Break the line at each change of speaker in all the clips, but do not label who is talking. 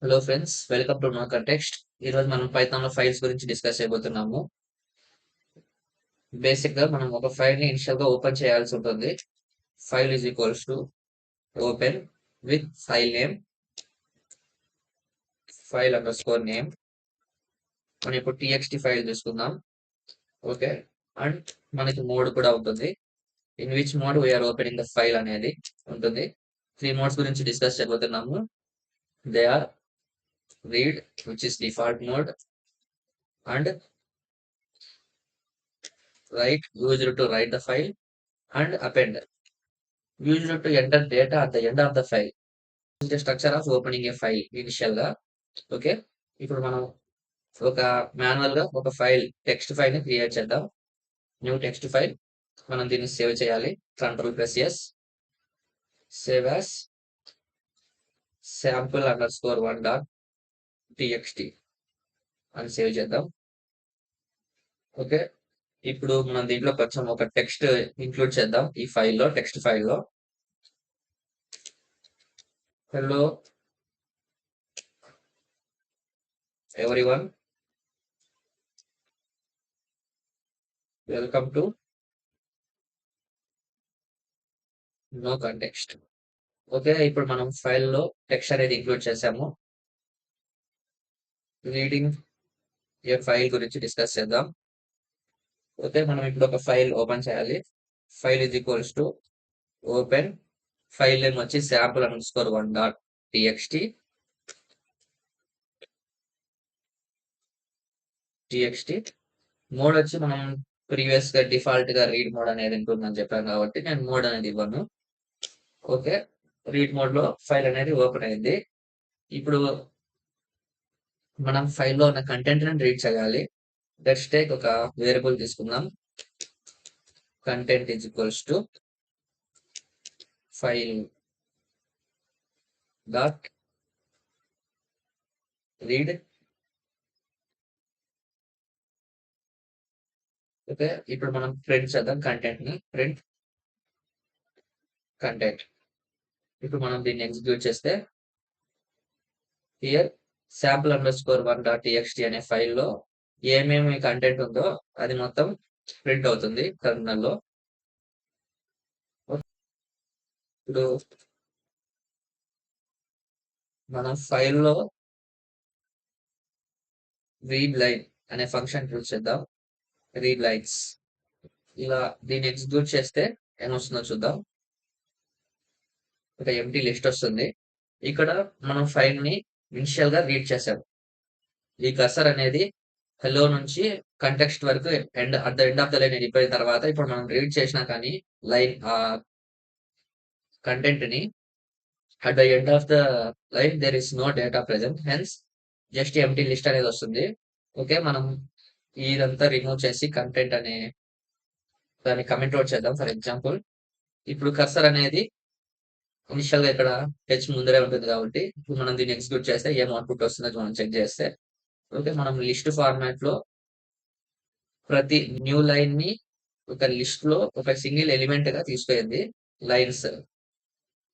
Hello friends, welcome to know context. ఈ రోజు మనం పైథాన్ లో ఫైల్స్ గురించి డిస్కస్ చేయబోతున్నాము. బేసిక్ గా మనం ఒక ఫైల్ ని ఇనిషియల్ గా ఓపెన్ చేయాల్సి ఉంటుంది. File is equals to open with file name, file underscore name. మనం ఇప్పుడు టీఎక్స్టీ ఫైల్ తీసుకుందాం. ఓకే, అండ్ మనకి మోడ్ కూడా ఉంటుంది. In which mode we are opening the file అనేది ఉంటుంది. 3 మోడ్స్ గురించి డిస్కస్ చేయబోతున్నాము. They are read, which is default mode, and write, used to write the file, and append, used to enter data at the end of the file. This is the structure of opening a file initial గా. ఓకే, ఇప్పుడు మనం ఒక manual గా ఒక file text file ని create చేద్దాం. New text file. మనం దీన్ని సేవ్ చేయాలి. Control press S. Save as sample underscore 1 dot TXT అని సేవ్ చేద్దాం. ఓకే, ఇప్పుడు మనం దీంట్లో కొంచెం ఒక టెక్స్ట్ ఇంక్లూడ్ చేద్దాం. ఈ ఫైల్లో, టెక్స్ట్ ఫైల్లో hello everyone, welcome to no context. Okay, ఇప్పుడు మనం ఫైల్లో టెక్స్ట్ అనేది ఇంక్లూడ్ చేసాము. రీడింగ్ ఏ ఫైల్ గురించి డిస్కస్ చేద్దాం. ఓకే, మనం ఇప్పుడు ఒక ఫైల్ ఓపెన్ చేయాలి. File is equals to open, file name వచ్చి sample underscore 1 dot TXT. Mode వచ్చి మనం ప్రీవియస్ గా డిఫాల్ట్ గా రీడ్ మోడ్ అనేది ఉంటుందని చెప్పాను కాబట్టి నేను మోడ్ అనేది ఇవ్వను. ఓకే, రీడ్ మోడ్ లో ఫైల్ అనేది ఓపెన్ అయింది. ఇప్పుడు మనం ఫైల్లో ఉన్న కంటెంట్ ని రీడ్ చేయాలి. లెట్స్ టేక్ ఒక వేరియబుల్ తీసుకుందాం. Content is equals to file dot read. Okay, ఇప్పుడు మనం ప్రింట్ చేద్దాం కంటెంట్ ని. Print content. ఇప్పుడు మనం దీన్ని ఎగ్జిక్యూట్ చేస్తే here sample underscore 1 dot TXT అనే ఫైల్లో ఏమేమి కంటెంట్ ఉందో అది మొత్తం ప్రింట్ అవుతుంది టెర్మినల్లో. ఇప్పుడు మనం ఫైల్లో రీడ్ లైన్ అనే ఫంక్షన్ యూజ్ చేద్దాం. Read lines. ఇలా దీన్ని ఎగ్జిక్యూట్ చేస్తే ఏమొస్తుందో చూద్దాం. ఒక ఎంటీ లిస్ట్ వస్తుంది. ఇక్కడ మనం ఫైల్ ని ఇనిషియల్ గా రీడ్ చేసాం. ఈ కర్సర్ అనేది హలో నుంచి కంటెక్స్ట్ వరకు at the end of the line వెళ్ళిపోయిన తర్వాత ఇప్పుడు మనం రీడ్ చేసినా కానీ లైన్ కంటెంట్ ని at the end of the line there is no data present, hence just empty list అనేది వస్తుంది. ఓకే, మనం ఇదంతా రిమూవ్ చేసి కంటెంట్ అనే దాన్ని కమెంట్ అవుట్ చేద్దాం. ఫర్ ఎగ్జాంపుల్, ఇప్పుడు కర్సర్ అనేది ఇనిషియల్ గా ఇక్కడ హెచ్ ముందరే ఉంటుంది కాబట్టి ఇప్పుడు మనం దీన్ని ఎగ్జిక్యూట్ చేస్తే ఏం అవుట్పుట్ వస్తుందో మనం చెక్ చేస్తే, ఓకే, మనం లిస్ట్ ఫార్మాట్ లో ప్రతి న్యూ లైన్ ని ఒక లిస్ట్ లో ఒక సింగిల్ ఎలిమెంట్ గా తీసుకెళ్ళింది. Lines,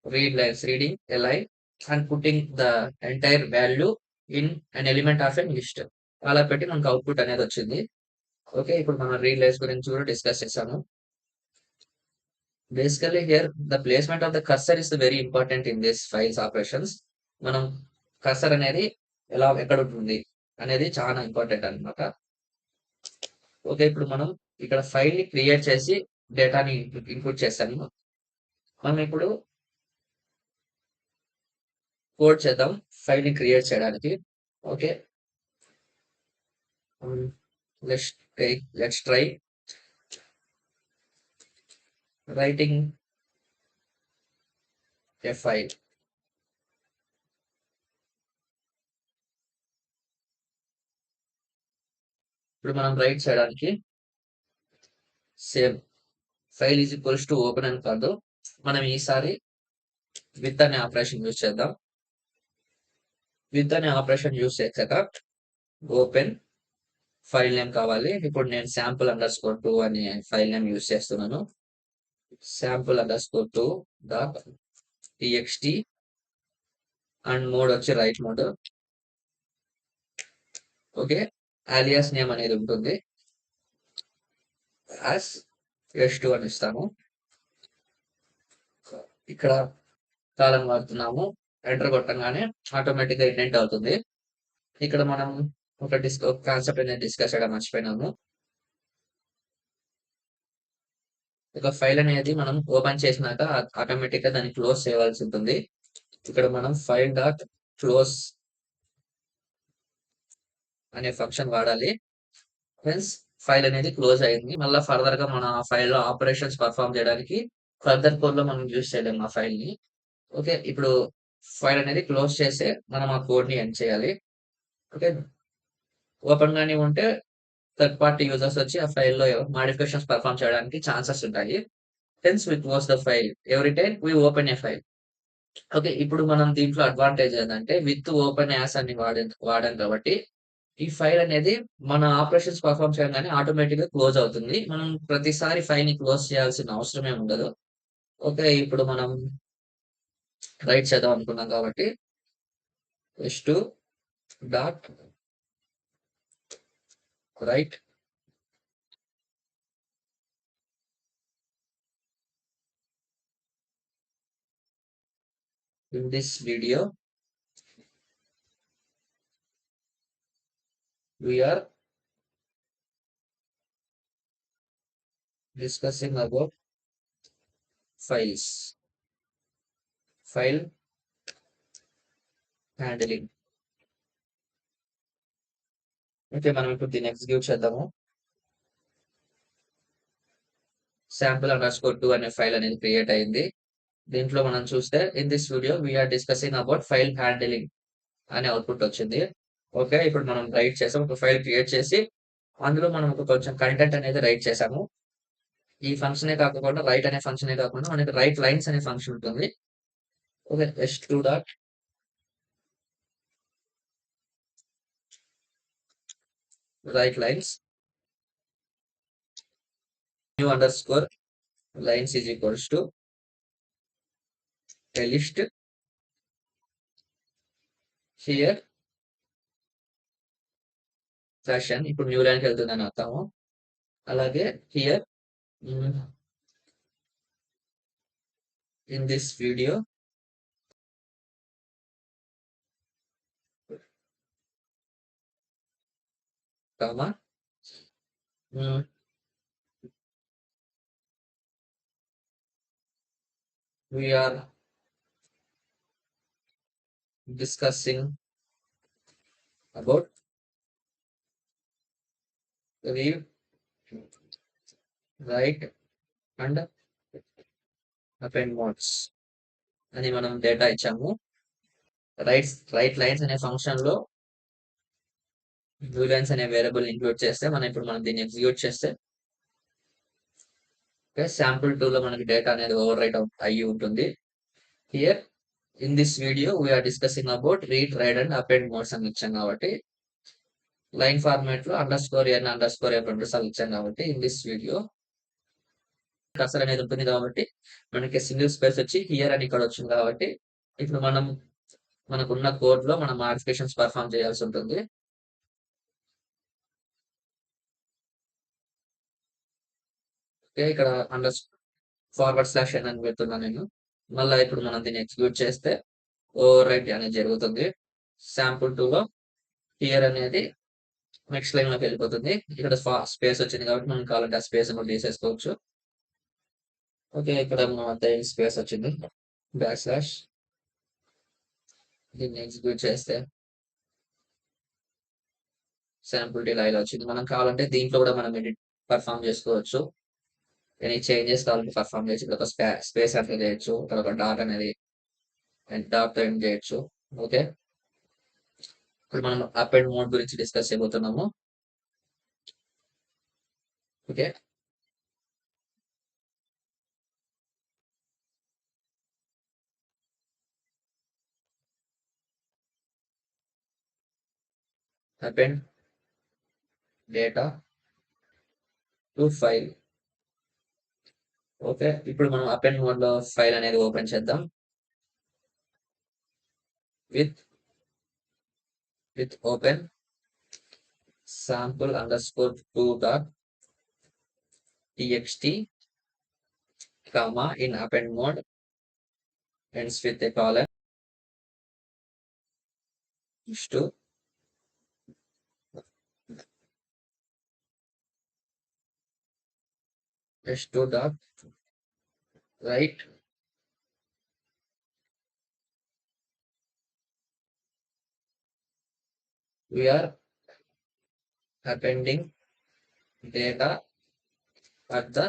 read lines, reading a line and putting the entire value in an element of an list. అలా పెట్టి మనకు అవుట్పుట్ అనేది వచ్చింది. ఓకే, ఇప్పుడు మనం రీడ్ లైన్స్ గురించి కూడా డిస్కస్ చేసాము. Basically here the placement of the cursor is very important in this files operations. మనం కర్సర్ అనేది ఎక్కడ ఉంటుంది అనేది చాలా ఇంపార్టెంట్ అన్నమాట. ఓకే, ఇప్పుడు మనం ఇక్కడ ఫైల్ ని క్రియేట్ చేసి డేటాని ఇన్పుట్ చేస్తాము. మనం ఇప్పుడు కోడ్ చేద్దాం ఫైల్ ని క్రియేట్ చేయడానికి. Okay, let's try writing a file. ఇప్పుడు మనం రైట్ చేయడానికి same file is equals to open అని కాదు, మనం ఈసారి విత్ అనే ఆపరేషన్ యూజ్ చేద్దాం. విత్ అనే ఆపరేషన్ యూజ్ చేశాక ఓపెన్ ఫైల్ నేమ్ కావాలి. ఇప్పుడు నేను శాంపుల్ అండర్ స్కోర్ 2 అనే ఫైల్ నేమ్ యూజ్ చేస్తున్నాను. Sample underscore 2 dot TXT and mode వచ్చి write mode. Okay. alias name అనేది ఉంటుంది. యాస్ s2 అని ఇస్తాము. ఇక్కడ కాలం వాడుతున్నాము. ఎంటర్ కొట్టంగానే ఆటోమేటిక్‌గా ఇండెంట్ అవుతుంది. ఇక్కడ మనం ఒక కాన్సెప్ట్ అనేది డిస్కస్ చేయడం మర్చిపోయినాము. ఒక ఫైల్ అనేది మనం ఓపెన్ చేసినాక ఆటోమేటిక్‌గా దాన్ని క్లోజ్ చేయవలసి ఉంటుంది. ఇక్కడ మనం ఫైల్ డాట్ క్లోజ్ అనే ఫంక్షన్ వాడాలి. మీన్స్ ఫైల్ అనేది క్లోజ్ అయింది. మళ్ళా ఫర్దర్‌గా మన ఫైల్‌లో ఆపరేషన్స్ పర్ఫార్మ్ చేయడానికి ఫర్దర్ కోడ్‌లో మనం యూజ్ చేయలేము ఆ ఫైల్‌ని. ఓకే. ఇప్పుడు ఫైల్ అనేది క్లోజ్ చేసి మనం ఆ కోడ్‌ని ఎండ్ చేయాలి. ఓకే. ఓపెన్ గానే ఉంటే థర్డ్ పార్టీ యూజర్స్ వచ్చి ఆ ఫైల్‌లో మోడిఫికేషన్స్ పర్ఫార్మ్ చేయడానికి ఛాన్సెస్ ఉంటాయి. Hence we close the file. Every time we open a file. Okay. ఇప్పుడు మనం దీంట్లో అడ్వాంటేజ్ ఏందంటే విత్ ఓపెన్ యాస్ అని వాడాం కాబట్టి ఈ ఫైల్ అనేది మన ఆపరేషన్స్ పర్ఫార్మ్ చేయంగానే ఆటోమేటిక్‌గా క్లోజ్ అవుతుంది. మనం ప్రతిసారి ఫైల్‌ని క్లోజ్ చేయాల్సిన అవసరమే ఉండదు. ఓకే. ఇప్పుడు మనం రైట్ చేద్దాం అనుకున్నాం కాబట్టి s2 dot write in this video we are discussing about files. File handling. Okay. మనం ఇప్పుడు దీన్ని ఎగ్జిక్యూట్ చేద్దాము. sample_2 అనే ఫైల్ అనేది క్రియేట్ అయింది. దీంట్లో మనం చూస్తే in this video we are discussing about file handling అనే అవుట్‌పుట్ వచ్చింది. ఓకే. ఇప్పుడు మనం రైట్ చేసాం. ఒక ఫైల్ క్రియేట్ చేసి అందులో మనం ఒక కొంచెం కంటెంట్ అనేది రైట్ చేసాము. ఈ ఫంక్షనే కాకుండా రైట్ అనే ఫంక్షనే కాకుండా మనకి రైట్ లైన్స్ అనే ఫంక్షన్ ఉంటుంది. Okay. s2 dot right lines new underscore lines is equals to a list here session. ఇప్పుడు న్యూ లైన్‌కి వెళ్తుందని అర్థము. అలాగే హియర్ హ్మ్. In this video comma hmm. We are discussing about read, write and append modes అని మనం data ఇచ్చాము. Write lines అనే ఫంక్షన్‌లో న్యూ లైన్స్ అనే వేరియబుల్ ఇంక్లూడ్ చేస్తే మనం దీన్ని ఎగ్జిక్యూట్ చేస్తే ఓకే. sample2లో మనకి డేటా అనేది ఓవర్ రైట్ అయ్యి ఉంటుంది. Here in this video we are discussing about read, write and append modes అని ఇచ్చాం కాబట్టి లైన్ ఫార్మాట్‌లో _n_n 2 సార్లు ఇచ్చాం కాబట్టి ఇన్ దిస్ వీడియో కర్సర్ అనేది ఉంటుంది కాబట్టి మనకి సింగిల్ స్పేస్ వచ్చి హియర్ అని ఇక్కడ వచ్చింది కాబట్టి ఇప్పుడు మనకున్న కోడ్‌లో మనం మోడిఫికేషన్స్ పర్ఫార్మ్ చేయాల్సి ఉంటుంది. ఓకే. ఇక్కడ _n అని పెడుతున్నా నేను. మళ్ళా ఇప్పుడు మనం దీన్ని ఎగ్జిక్యూట్ చేస్తే ఓవర్ రైట్ అనేది జరుగుతుంది. sample2లో హియర్ అనేది నెక్స్ట్ లైన్‌లోకి వెళ్ళిపోతుంది. ఇక్కడ స్పేస్ వచ్చింది కాబట్టి మనం కావాలంటే ఆ స్పేస్ కూడా తీసేసుకోవచ్చు. ఓకే. ఇక్కడ మన వద్ద స్పేస్ వచ్చింది. బ్యాక్ స్లాష్ దీన్ని ఎగ్జిక్యూట్ చేస్తే sample2 ఇలా వచ్చింది. మనం కావాలంటే దీంట్లో కూడా మనం ఎడిట్ పర్ఫార్మ్ చేసుకోవచ్చు. ఎనీ చేంజెస్ కావాలంటే పర్ఫార్మ్ చేయొచ్చు. ఇక్కడ ఒక స్పేస్ ఎంటర్ చేయొచ్చు. ఇక్కడ ఒక డాట్ అనేది డాట్‌తో ఎండ్ చేయొచ్చు. ఓకే. ఇప్పుడు మనం అపెండ్ మోడ్ గురించి డిస్కస్ చేయబోతున్నాము. Okay. Append data to file. Okay. ఇప్పుడు మనం అపెండ్ మోడ్‌లో ఫైల్ అనేది ఓపెన్ చేద్దాం. With open sample underscore 2 dot txt comma in append mode ends with a colon to s2 dot write we are appending data at the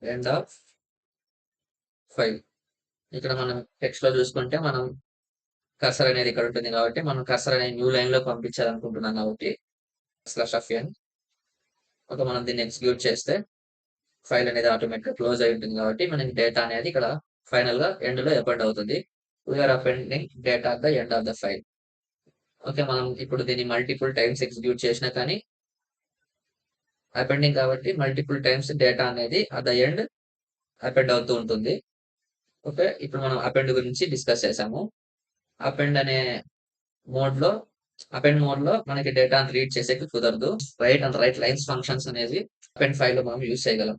end of file. ఇక్కడ మనం text లో చూసుకుంటే మనం cursor అనేది ఇక్కడ ఉంటుంది కాబట్టి మనం కర్సర్ అనే న్యూ లైన్ లో పంపించాలనుకుంటున్నాం కాబట్టి స్లాష్ ఆఫ్ ఎన్ మనం దీన్ని ఎగ్జిక్యూట్ చేస్తే ఫైల్ అనేది ఆటోమేటిక్ గా క్లోజ్ అయి ఉంటుంది కాబట్టి మనకి డేటా అనేది ఇక్కడ ఫైనల్ గా ఎండ్ లో అపెండ్ అవుతుంది. We are appending data at the end of the file. Okay, మనం ఇప్పుడు దీన్ని మల్టిపుల్ టైమ్స్ ఎగ్జిక్యూట్ చేసినా కానీ అపెండింగ్ కాబట్టి మల్టిపుల్ టైమ్స్ డేటా అనేది అట్ ద ఎండ్ అపెండ్ అవుతూ ఉంటుంది. ఓకే, ఇప్పుడు మనం అపెండ్ గురించి డిస్కస్ చేసాము. అపెండ్ అనే మోడ్ లో అపెండ్ మోడ్ లో మనకి డేటాను రీడ్ చేసేకి కుదరదు. Right and right lines functions అనేది అపెండ్ ఫైల్ లో మనం యూజ్ చేయగలం.